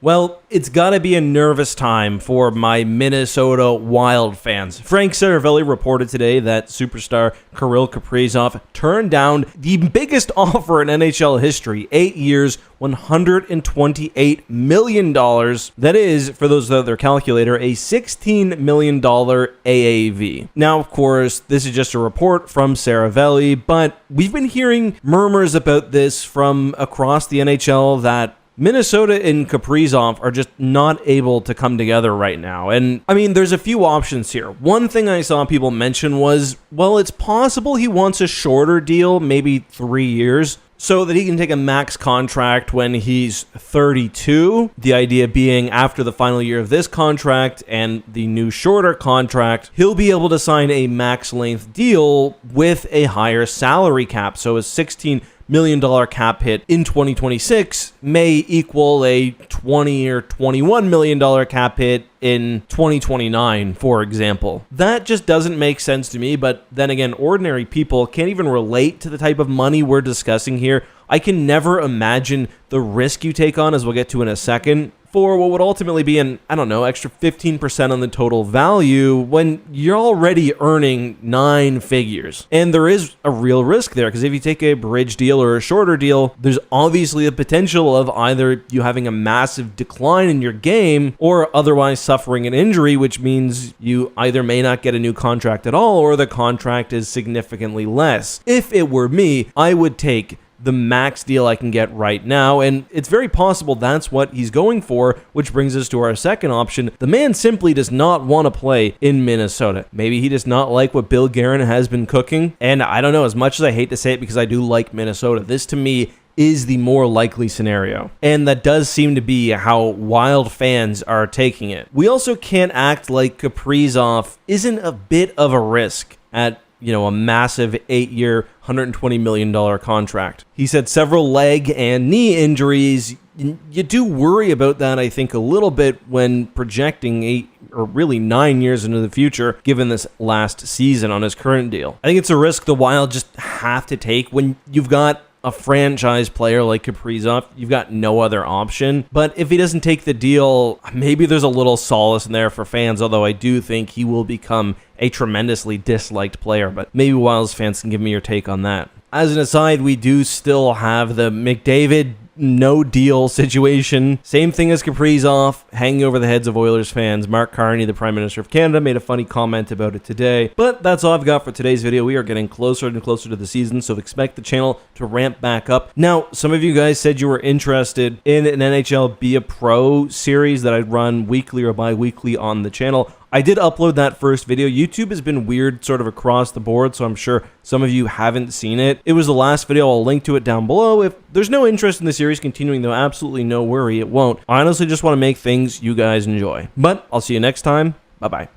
Well, it's gotta be a nervous time for my Minnesota Wild fans. Frank Seravalli reported today that superstar Kirill Kaprizov turned down the biggest offer in NHL history, 8 years, $128 million. That is, for those without their calculator, a $16 million AAV. Now, of course, this is just a report from Seravalli, but we've been hearing murmurs about this from across the NHL that Minnesota and Kaprizov are just not able to come together right now. And I mean, there's a few options here. One thing I saw people mention was, well, it's possible he wants a shorter deal, maybe 3 years, so that he can take a max contract when he's 32. The idea being after the final year of this contract and the new shorter contract, he'll be able to sign a max length deal with a higher salary cap. So a $16 million cap hit in 2026 may equal a $20 or $21 million cap hit in 2029, for example. That just doesn't make sense to me, but then again, ordinary people can't even relate to the type of money we're discussing here. I can never imagine the risk you take on, as we'll get to in a second, for what would ultimately be an, I don't know, extra 15% on the total value when you're already earning 9 figures. And there is a real risk there, because if you take a bridge deal or a shorter deal, there's obviously a potential of either you having a massive decline in your game or otherwise suffering an injury, which means you either may not get a new contract at all or the contract is significantly less. If it were me, I would take the max deal I can get right now, and it's very possible that's what he's going for, which brings us to our second option. The man simply does not want to play in Minnesota. Maybe he does not like what Bill Guerin has been cooking, and I don't know, as much as I hate to say it because I do like Minnesota, this to me is the more likely scenario. And that does seem to be how Wild fans are taking it. We also can't act like Kaprizov isn't a bit of a risk at a massive 8-year, $120 million contract. He said several leg and knee injuries. You do worry about that, I think, a little bit when projecting 8 or really 9 years into the future, given this last season on his current deal. I think it's a risk the Wild just have to take when you've got a franchise player like Kaprizov. You've got no other option. But if he doesn't take the deal, maybe there's a little solace in there for fans, although I do think he will become a tremendously disliked player. But maybe Wilds fans can give me your take on that. As an aside, we do still have the McDavid no deal situation. Same thing as Kaprizov, hanging over the heads of Oilers fans. Mark Carney, the Prime Minister of Canada, made a funny comment about it today. But that's all I've got for today's video. We are getting closer and closer to the season, so expect the channel to ramp back up. Now, some of you guys said you were interested in an NHL Be a Pro series that I'd run weekly or bi-weekly on the channel. I did upload that first video. YouTube has been weird sort of across the board, so I'm sure some of you haven't seen it. It was the last video. I'll link to it down below. If there's no interest in the series continuing, though, absolutely no worry, it won't. I honestly just want to make things you guys enjoy. But I'll see you next time. Bye-bye.